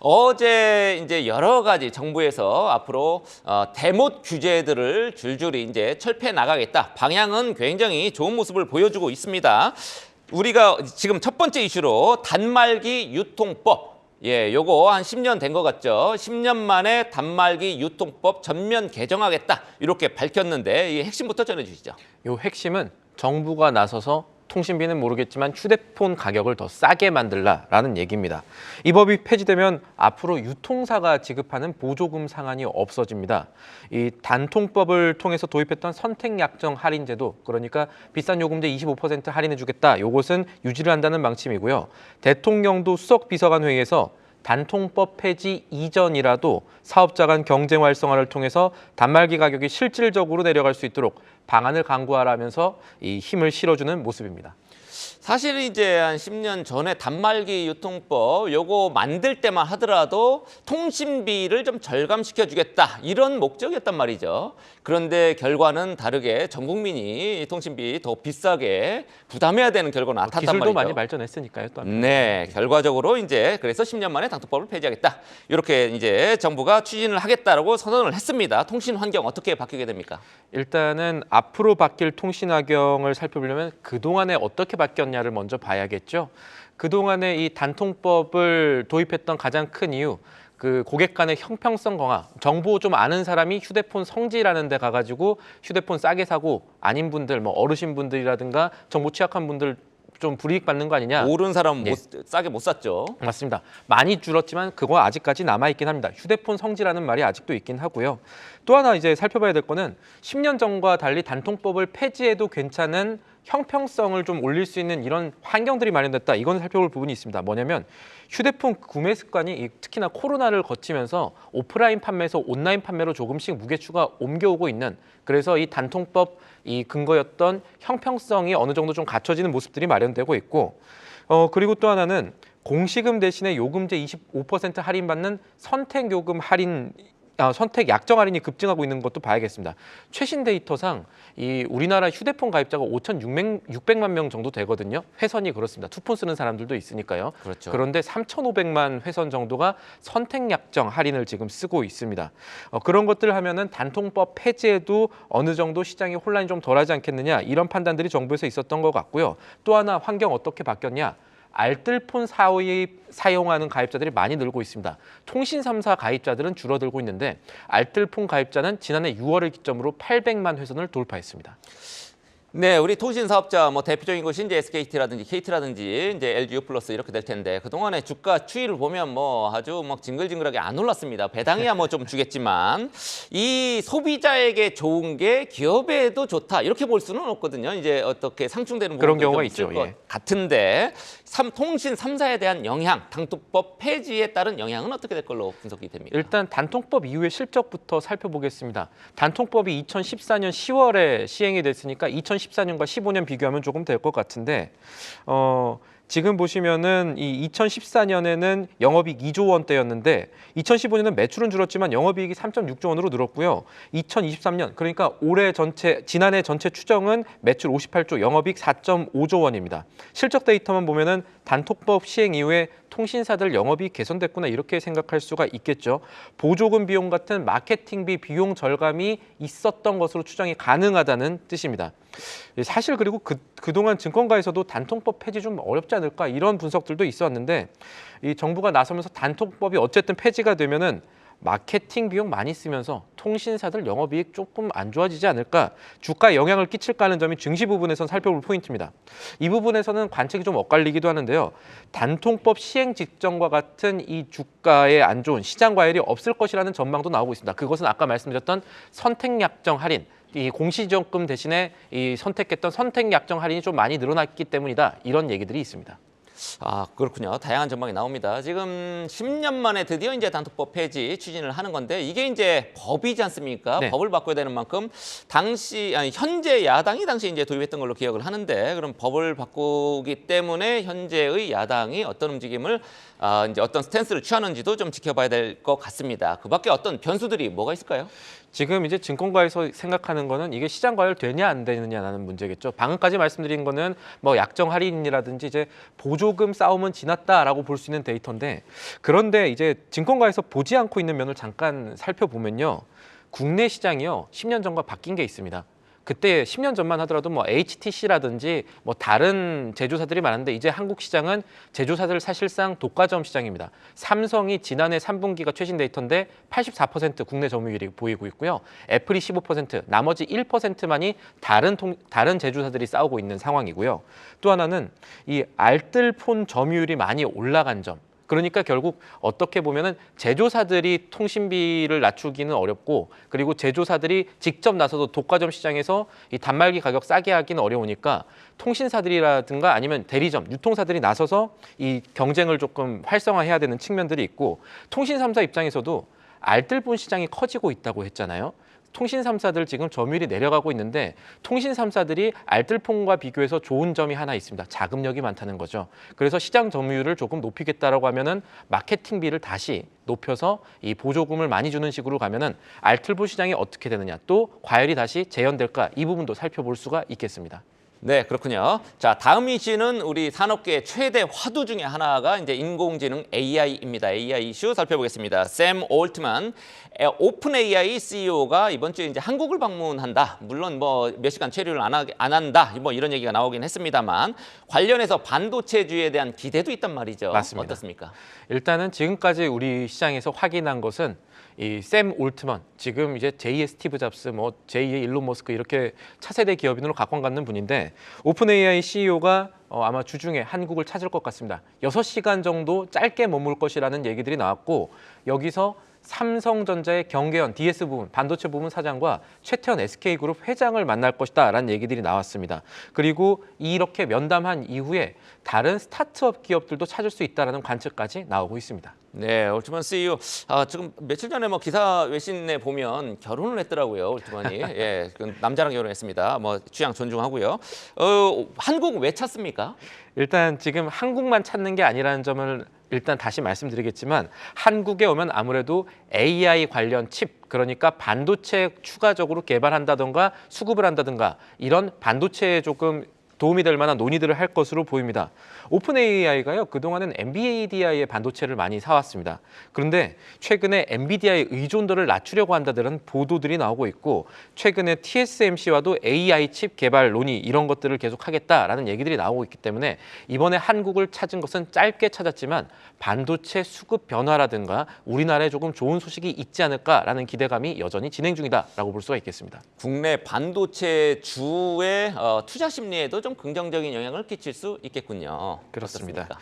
어제 이제 여러 가지 정부에서 앞으로 대못 규제들을 줄줄이 이제 철폐 나가겠다. 방향은 굉장히 좋은 모습을 보여주고 있습니다. 우리가 지금 첫 번째 이슈로 단말기 유통법. 예, 요거 한 10년 된 것 같죠? 10년 만에 단말기 유통법 전면 개정하겠다. 이렇게 밝혔는데 이 핵심부터 전해주시죠. 요 핵심은 정부가 나서서 통신비는 모르겠지만 휴대폰 가격을 더 싸게 만들라라는 얘기입니다. 이 법이 폐지되면 앞으로 유통사가 지급하는 보조금 상한이 없어집니다. 이 단통법을 통해서 도입했던 선택약정 할인제도, 그러니까 비싼 요금제 25% 할인해주겠다. 요것은 유지를 한다는 방침이고요. 대통령도 수석 비서관 회의에서 단통법 폐지 이전이라도 사업자 간 경쟁 활성화를 통해서 단말기 가격이 실질적으로 내려갈 수 있도록 방안을 강구하라면서 이 힘을 실어주는 모습입니다. 사실 이제 한 10년 전에 단말기 유통법 요거 만들 때만 하더라도 통신비를 좀 절감시켜 주겠다 이런 목적이었단 말이죠. 그런데 결과는 다르게 전 국민이 통신비 더 비싸게 부담해야 되는 결과가 나타났단 말이죠. 기술도 많이 발전했으니까요. 또 네, 결과적으로 이제 그래서 10년 만에 단통법을 폐지하겠다. 이렇게 이제 정부가 추진을 하겠다라고 선언을 했습니다. 통신 환경 어떻게 바뀌게 됩니까? 일단은 앞으로 바뀔 통신 환경을 살펴보려면 그동안에 어떻게 바뀌었냐를 먼저 봐야겠죠. 그동안에 이 단통법을 도입했던 가장 큰 이유, 그 고객 간의 형평성 강화, 정보 좀 아는 사람이 휴대폰 성지라는 데 가가지고 휴대폰 싸게 사고 아닌 분들, 뭐 어르신분들이라든가 정보 취약한 분들 좀 불이익 받는 거 아니냐. 모르는 사람 싸게 못 샀죠. 맞습니다. 많이 줄었지만 그거 아직까지 남아있긴 합니다. 휴대폰 성지라는 말이 아직도 있긴 하고요. 또 하나 이제 살펴봐야 될 거는 10년 전과 달리 단통법을 폐지해도 괜찮은 형평성을 좀 올릴 수 있는 이런 환경들이 마련됐다. 이건 살펴볼 부분이 있습니다. 뭐냐면 휴대폰 구매 습관이 특히나 코로나를 거치면서 오프라인 판매에서 온라인 판매로 조금씩 무게추가 옮겨오고 있는, 그래서 이 단통법 이 근거였던 형평성이 어느 정도 좀 갖춰지는 모습들이 마련되고 있고, 그리고 또 하나는 공시금 대신에 요금제 25% 할인받는 선택요금 할인, 선택 약정 할인이 급증하고 있는 것도 봐야겠습니다. 최신 데이터상 이 우리나라 휴대폰 가입자가 5,600만 명 정도 되거든요. 회선이 그렇습니다. 투폰 쓰는 사람들도 있으니까요. 그렇죠. 그런데 3,500만 회선 정도가 선택 약정 할인을 지금 쓰고 있습니다. 그런 것들을 하면은 단통법 폐지에도 어느 정도 시장의 혼란이 좀 덜하지 않겠느냐, 이런 판단들이 정부에서 있었던 것 같고요. 또 하나 환경 어떻게 바뀌었냐? 알뜰폰 사용하는 가입자들이 많이 늘고 있습니다. 통신 3사 가입자들은 줄어들고 있는데 알뜰폰 가입자는 지난해 6월을 기점으로 800만 회선을 돌파했습니다. 네, 우리 통신 사업자 뭐 대표적인 곳이 이제 SKT라든지 KT라든지 이제 LG U+ 이렇게 될 텐데 그동안에 주가 추이를 보면 뭐 아주 막 징글징글하게 안 올랐습니다. 배당이야 뭐 좀 주겠지만 이 소비자에게 좋은 게 기업에도 좋다 이렇게 볼 수는 없거든요. 이제 어떻게 상충되는 그런 부분도 경우가 좀 있죠. 있을 것 예. 같은데 통신 3사에 대한 영향, 단통법 폐지에 따른 영향은 어떻게 될 걸로 분석이 됩니까? 일단 단통법 이후의 실적부터 살펴보겠습니다. 단통법이 2014년 10월에 시행이 됐으니까 2014년과 15년 비교하면 조금 될 것 같은데, 지금 보시면은 이 2014년에는 영업이익 2조 원대였는데 2015년은 매출은 줄었지만 영업이익이 3.6조 원으로 늘었고요. 2023년, 그러니까 올해 전체, 지난해 전체 추정은 매출 58조, 영업이익 4.5조 원입니다. 실적 데이터만 보면은 단통법 시행 이후에 통신사들 영업이익 개선됐구나 이렇게 생각할 수가 있겠죠. 보조금 비용 같은 마케팅비 비용 절감이 있었던 것으로 추정이 가능하다는 뜻입니다. 사실 그리고 그동안 증권가에서도 단통법 폐지 좀 어렵지 않을까 이런 분석들도 있었는데, 이 정부가 나서면서 단통법이 어쨌든 폐지가 되면은 마케팅 비용 많이 쓰면서 통신사들 영업이익 조금 안 좋아지지 않을까, 주가에 영향을 끼칠까 하는 점이 증시 부분에서는 살펴볼 포인트입니다. 이 부분에서는 관측이 좀 엇갈리기도 하는데요. 단통법 시행 직전과 같은 이 주가에 안 좋은 시장 과열이 없을 것이라는 전망도 나오고 있습니다. 그것은 아까 말씀드렸던 선택약정 할인, 이 공시지원금 대신에 이 선택했던 선택약정 할인이 좀 많이 늘어났기 때문이다, 이런 얘기들이 있습니다. 아, 그렇군요. 다양한 전망이 나옵니다. 지금 10년 만에 드디어 이제 단통법 폐지 추진을 하는 건데 이게 이제 법이지 않습니까? 네. 법을 바꿔야 되는 만큼 현재 야당이 당시 이제 도입했던 걸로 기억을 하는데, 그럼 법을 바꾸기 때문에 현재의 야당이 어떤 움직임을 이제 어떤 스탠스를 취하는지도 좀 지켜봐야 될 것 같습니다. 그밖에 어떤 변수들이 뭐가 있을까요? 지금 이제 증권가에서 생각하는 거는 이게 시장 과열 되냐 안 되느냐라는 문제겠죠. 방금까지 말씀드린 거는 뭐 약정 할인이라든지 이제 보조금 싸움은 지났다라고 볼 수 있는 데이터인데, 그런데 이제 증권가에서 보지 않고 있는 면을 잠깐 살펴보면요. 국내 시장이요. 10년 전과 바뀐 게 있습니다. 그때 10년 전만 하더라도 뭐 HTC라든지 뭐 다른 제조사들이 많은데, 이제 한국 시장은 제조사들 사실상 독과점 시장입니다. 삼성이 지난해 3분기가 최신 데이터인데 84% 국내 점유율이 보이고 있고요. 애플이 15%, 나머지 1%만이 다른 제조사들이 싸우고 있는 상황이고요. 또 하나는 이 알뜰폰 점유율이 많이 올라간 점. 그러니까 결국 어떻게 보면은 제조사들이 통신비를 낮추기는 어렵고, 그리고 제조사들이 직접 나서도 독과점 시장에서 이 단말기 가격 싸게 하기는 어려우니까 통신사들이라든가 아니면 대리점, 유통사들이 나서서 이 경쟁을 조금 활성화해야 되는 측면들이 있고, 통신 3사 입장에서도 알뜰폰 시장이 커지고 있다고 했잖아요. 통신 3사들 지금 점유율이 내려가고 있는데, 통신 3사들이 알뜰폰과 비교해서 좋은 점이 하나 있습니다. 자금력이 많다는 거죠. 그래서 시장 점유율을 조금 높이겠다라고 하면은 마케팅비를 다시 높여서 이 보조금을 많이 주는 식으로 가면은 알뜰폰 시장이 어떻게 되느냐, 또 과열이 다시 재현될까, 이 부분도 살펴볼 수가 있겠습니다. 네, 그렇군요. 자, 다음 이슈는 우리 산업계의 최대 화두 중에 하나가 이제 인공지능 AI입니다. AI 이슈 살펴보겠습니다. 샘 올트만 오픈 AI CEO가 이번 주에 이제 한국을 방문한다. 물론 뭐 몇 시간 체류를 안 한다. 뭐 이런 얘기가 나오긴 했습니다만, 관련해서 반도체주에 대한 기대도 있단 말이죠. 맞습니다. 어떻습니까? 일단은 지금까지 우리 시장에서 확인한 것은 이 샘 올트먼, 지금 이제 제2의 스티브 잡스, 뭐 제2의 일론 머스크, 이렇게 차세대 기업인으로 각광받는 분인데, 오픈 AI CEO가 아마 주중에 한국을 찾을 것 같습니다. 6시간 정도 짧게 머물 것이라는 얘기들이 나왔고, 여기서 삼성전자의 경계현 DS 부분, 반도체 부분 사장과 최태원 SK그룹 회장을 만날 것이다라는 얘기들이 나왔습니다. 그리고 이렇게 면담한 이후에 다른 스타트업 기업들도 찾을 수 있다라는 관측까지 나오고 있습니다. 네, 올트만 CEO 지금 며칠 전에 뭐 기사 외신에 보면 결혼을 했더라고요, 올트만이. 예, 남자랑 결혼했습니다. 뭐 취향 존중하고요. 한국 왜 찾습니까? 일단 지금 한국만 찾는 게 아니라는 점을 일단 다시 말씀드리겠지만, 한국에 오면 아무래도 AI 관련 칩, 그러니까 반도체 추가적으로 개발한다던가 수급을 한다던가 이런 반도체에 조금 도움이 될 만한 논의들을 할 것으로 보입니다. 오픈 AI가요, 그동안은 엔비디아의 반도체를 많이 사왔습니다. 그런데 최근에 엔비디아의 의존도를 낮추려고 한다는 보도들이 나오고 있고, 최근에 TSMC와도 AI 칩 개발 논의, 이런 것들을 계속 하겠다라는 얘기들이 나오고 있기 때문에 이번에 한국을 찾은 것은 짧게 찾았지만 반도체 수급 변화라든가 우리나라에 조금 좋은 소식이 있지 않을까라는 기대감이 여전히 진행 중이다라고 볼 수가 있겠습니다. 국내 반도체 주의 투자 심리에도 좀 긍정적인 영향을 끼칠 수 있겠군요. 그렇습니다. 어떻습니까?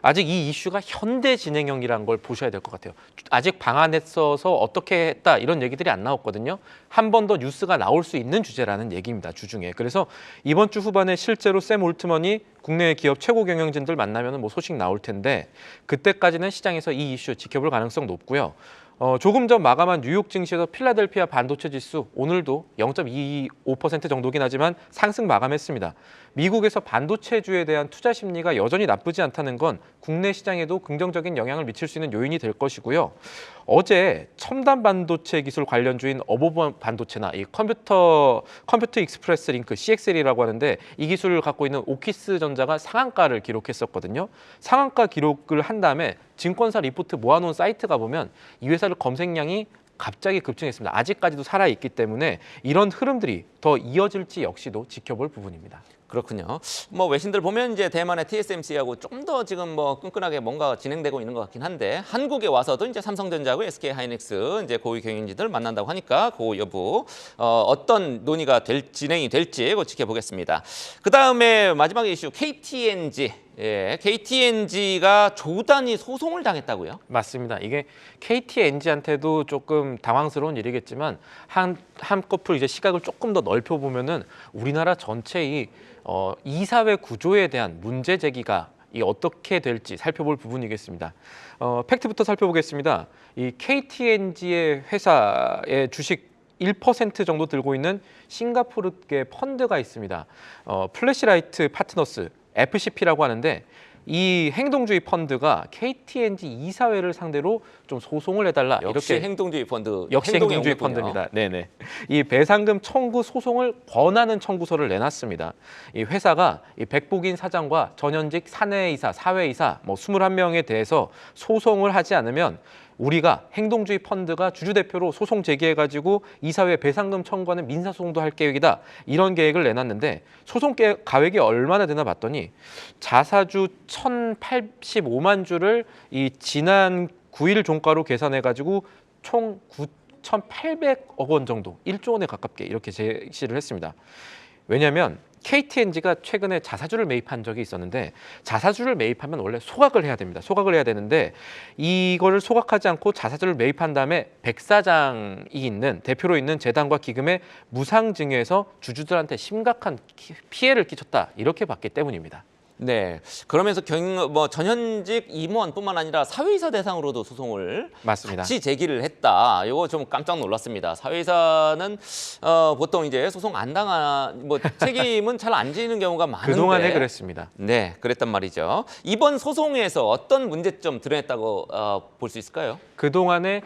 아직 이 이슈가 현대 진행형이라는 걸 보셔야 될 것 같아요. 아직 방안에 써서 어떻게 했다 이런 얘기들이 안 나왔거든요. 한 번 더 뉴스가 나올 수 있는 주제라는 얘기입니다, 주중에. 그래서 이번 주 후반에 실제로 샘 올트먼이 국내 기업 최고 경영진들 만나면 뭐 소식 나올 텐데, 그때까지는 시장에서 이 이슈 지켜볼 가능성 높고요. 조금 전 마감한 뉴욕 증시에서 필라델피아 반도체 지수 오늘도 0.25% 정도긴 하지만 상승 마감했습니다. 미국에서 반도체주에 대한 투자 심리가 여전히 나쁘지 않다는 건 국내 시장에도 긍정적인 영향을 미칠 수 있는 요인이 될 것이고요. 어제 첨단 반도체 기술 관련주인 어보번 반도체나 이 컴퓨터 익스프레스 링크 CXL이라고 하는데, 이 기술을 갖고 있는 오키스 전자가 상한가를 기록했었거든요. 상한가 기록을 한 다음에 증권사 리포트 모아놓은 사이트 가보면 이 회사를 검색량이 갑자기 급증했습니다. 아직까지도 살아있기 때문에 이런 흐름들이 더 이어질지 역시도 지켜볼 부분입니다. 그렇군요. 뭐 외신들 보면 이제 대만의 TSMC하고 좀 더 지금 뭐 끈끈하게 뭔가 진행되고 있는 것 같긴 한데, 한국에 와서도 이제 삼성전자하고 SK 하이닉스 이제 고위 경영진들 만난다고 하니까 그 여부 어떤 논의가 진행이 될지 그거 지켜보겠습니다. 그 다음에 마지막 이슈 KTNG. 예, KTNG가 조단위 소송을 당했다고요? 맞습니다. 이게 KTNG한테도 조금 당황스러운 일이겠지만, 한꺼풀 이제 시각을 조금 더 넓혀 보면은 우리나라 전체의 이사회 구조에 대한 문제 제기가 어떻게 될지 살펴볼 부분이겠습니다. 팩트부터 살펴보겠습니다. 이 KTNG의 회사의 주식 1% 정도 들고 있는 싱가포르계 펀드가 있습니다. 플래시라이트 파트너스 FCP라고 하는데, 이 행동주의 펀드가 KTNG 이사회를 상대로 좀 소송을 해달라 역시 이렇게 행동주의 펀드. 역시 행동에 행동주의 옮겼군요. 펀드입니다. 네네. 이 배상금 청구 소송을 권하는 청구서를 내놨습니다. 이 회사가 이 백복인 사장과 전현직 사내이사, 사회이사 뭐 21명에 대해서 소송을 하지 않으면 우리가 행동주의 펀드가 주주대표로 소송 제기해가지고 이사회 배상금 청구하는 민사소송도 할 계획이다. 이런 계획을 내놨는데 소송 가액이 얼마나 되나 봤더니 자사주 1,085만 주를 이 지난 9일 종가로 계산해가지고 총 9,800억 원 정도, 1조 원에 가깝게 이렇게 제시를 했습니다. 왜냐하면 KTNG가 최근에 자사주를 매입한 적이 있었는데 자사주를 매입하면 원래 소각을 해야 됩니다. 소각을 해야 되는데 이거를 소각하지 않고 자사주를 매입한 다음에 백 사장이 있는 대표로 있는 재단과 기금에 무상증여해서 주주들한테 심각한 피해를 끼쳤다 이렇게 봤기 때문입니다. 네. 그러면서 전현직 임원뿐만 아니라 사회이사 대상으로도 소송을 맞습니다. 같이 제기를 했다. 이거 좀 깜짝 놀랐습니다. 사회이사는 보통 이제 소송 안 당한 책임은 잘 안 지는 경우가 많은데 그동안에 그랬습니다. 네, 그랬단 말이죠. 이번 소송에서 어떤 문제점 드러냈다고 볼 수 있을까요? 그동안에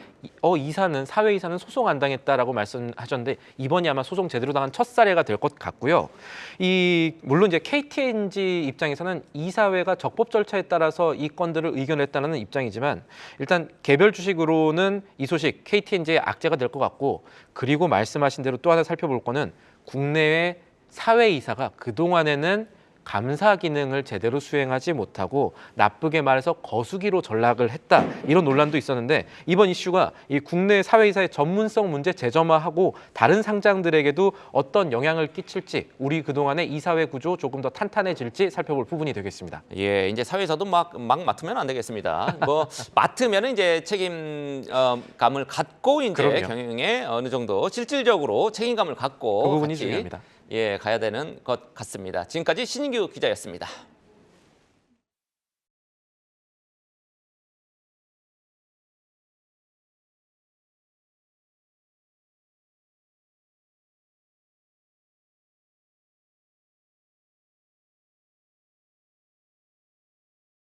이사는 사회이사는 소송 안 당했다라고 말씀하셨는데 이번이 아마 소송 제대로 당한 첫 사례가 될 것 같고요. 물론 이제 KTNG 입장에서는 이사회가 적법 절차에 따라서 이 건들을 의견했다는 입장이지만 일단 개별 주식으로는 이 소식 KTNG의 악재가 될 것 같고 그리고 말씀하신 대로 또 하나 살펴볼 거는 국내외 사회이사가 그동안에는 감사 기능을 제대로 수행하지 못하고 나쁘게 말해서 거수기로 전락을 했다 이런 논란도 있었는데 이번 이슈가 이 국내 사회이사의 전문성 문제 재점화하고 다른 상장들에게도 어떤 영향을 끼칠지 우리 그동안의 이사회 구조 조금 더 탄탄해질지 살펴볼 부분이 되겠습니다. 예, 이제 사회에서도 막 맡으면 안 되겠습니다. 맡으면 이제 책임감을 갖고 이제 그럼요. 경영에 어느 정도 실질적으로 책임감을 갖고 그 부분이 같이, 중요합니다. 예, 가야 되는 것 같습니다. 지금까지 신인규 기자였습니다.